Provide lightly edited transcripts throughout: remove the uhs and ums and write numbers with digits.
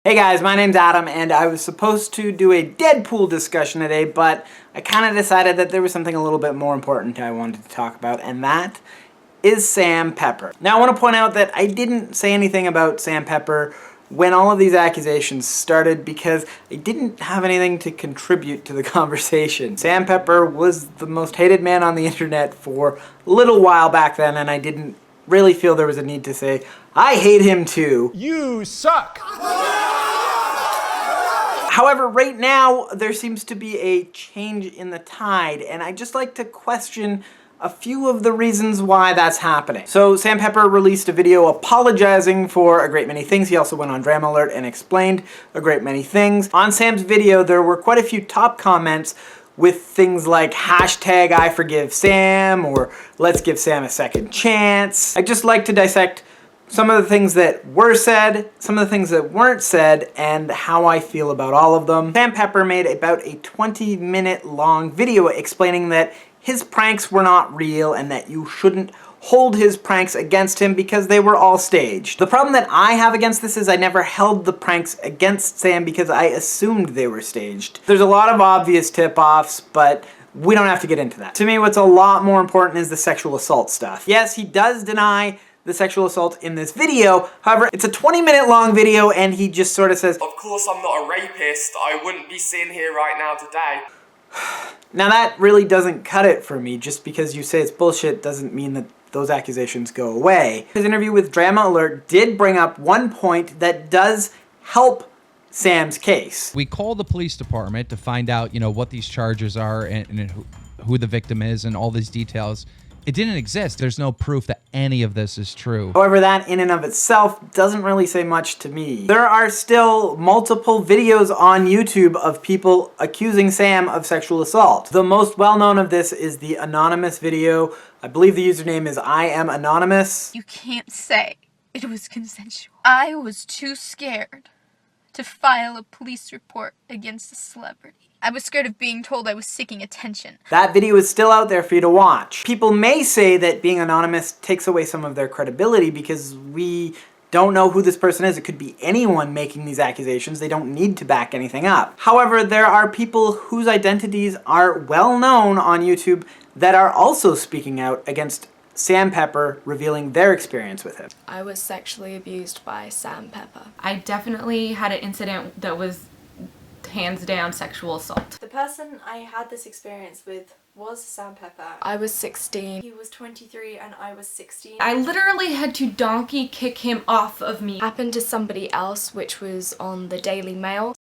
Hey guys, my name's Adam, and I was supposed to do a Deadpool discussion today, but I kind of decided that there was something a little bit more important I wanted to talk about, and that is Sam Pepper. Now I want to point out that I didn't say anything about Sam Pepper when all of these accusations started because I didn't have anything to contribute to the conversation. Sam Pepper was the most hated man on the internet for a little while back then, and I didn't really feel there was a need to say, I hate him too. You suck! However, right now, there seems to be a change in the tide, and I'd just like to question a few of the reasons why that's happening. So, Sam Pepper released a video apologizing for a great many things. He also went on DramaAlert and explained a great many things. On Sam's video, there were quite a few top comments with things like hashtag IForgiveSam or let's give Sam a second chance. I'd just like to dissect some of the things that were said, some of the things that weren't said, and how I feel about all of them. Sam Pepper made about a 20-minute long video explaining that his pranks were not real and that you shouldn't hold his pranks against him because they were all staged. The problem that I have against this is I never held the pranks against Sam because I assumed they were staged. There's a lot of obvious tip-offs, but we don't have to get into that. To me, what's a lot more important is the sexual assault stuff. Yes, he does deny the sexual assault in this video. However, it's a 20-minute long video and he just sort of says, "Of course I'm not a rapist. I wouldn't be sitting here right now today." Now that really doesn't cut it for me. Just because you say it's bullshit doesn't mean that those accusations go away. His interview with DramaAlert did bring up one point that does help Sam's case. We called the police department to find out, what these charges are and who the victim is and all these details. It didn't exist. There's no proof that any of this is true. However, that in and of itself doesn't really say much to me. There are still multiple videos on YouTube of people accusing Sam of sexual assault. The most well-known of this is the anonymous video. I believe the username is I am anonymous. You can't say it was consensual. I was too scared to file a police report against a celebrity. I was scared of being told I was seeking attention. That video is still out there for you to watch. People may say that being anonymous takes away some of their credibility because we don't know who this person is. It could be anyone making these accusations. They don't need to back anything up. However, there are people whose identities are well known on YouTube that are also speaking out against Sam Pepper, revealing their experience with him. I was sexually abused by Sam Pepper. I definitely had an incident that was hands down sexual assault. The person I had this experience with was Sam Pepper. I was 16. He was 23 and I was 16. I literally had to donkey kick him off of me. Happened to somebody else, which was on the Daily Mail.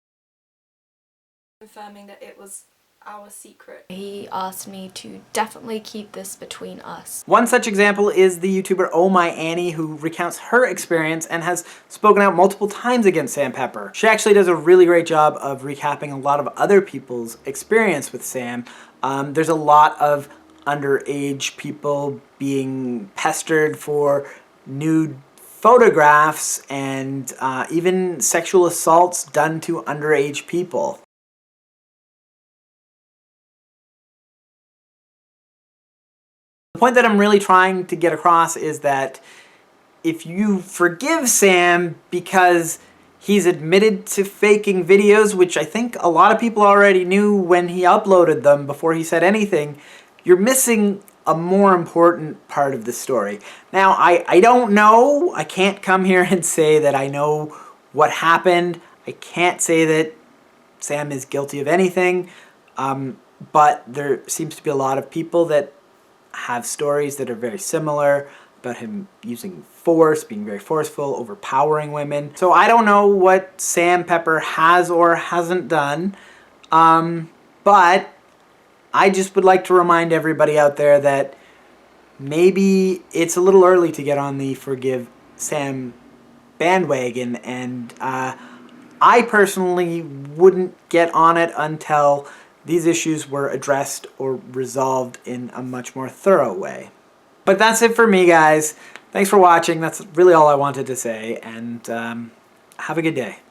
Confirming that it was our secret. He asked me to definitely keep this between us. One such example is the YouTuber OhhMyAnnie, who recounts her experience and has spoken out multiple times against Sam Pepper. She actually does a really great job of recapping a lot of other people's experience with Sam. There's a lot of underage people being pestered for nude photographs and even sexual assaults done to underage people. The point that I'm really trying to get across is that if you forgive Sam because he's admitted to faking videos, which I think a lot of people already knew when he uploaded them before he said anything, you're missing a more important part of the story. Now, I don't know. I can't come here and say that I know what happened. I can't say that Sam is guilty of anything, but there seems to be a lot of people that have stories that are very similar about him using force, being very forceful, overpowering women. So I don't know what Sam Pepper has or hasn't done, but I just would like to remind everybody out there that maybe it's a little early to get on the Forgive Sam bandwagon, and I personally wouldn't get on it until these issues were addressed or resolved in a much more thorough way. But that's it for me, guys. Thanks for watching. That's really all I wanted to say, and have a good day.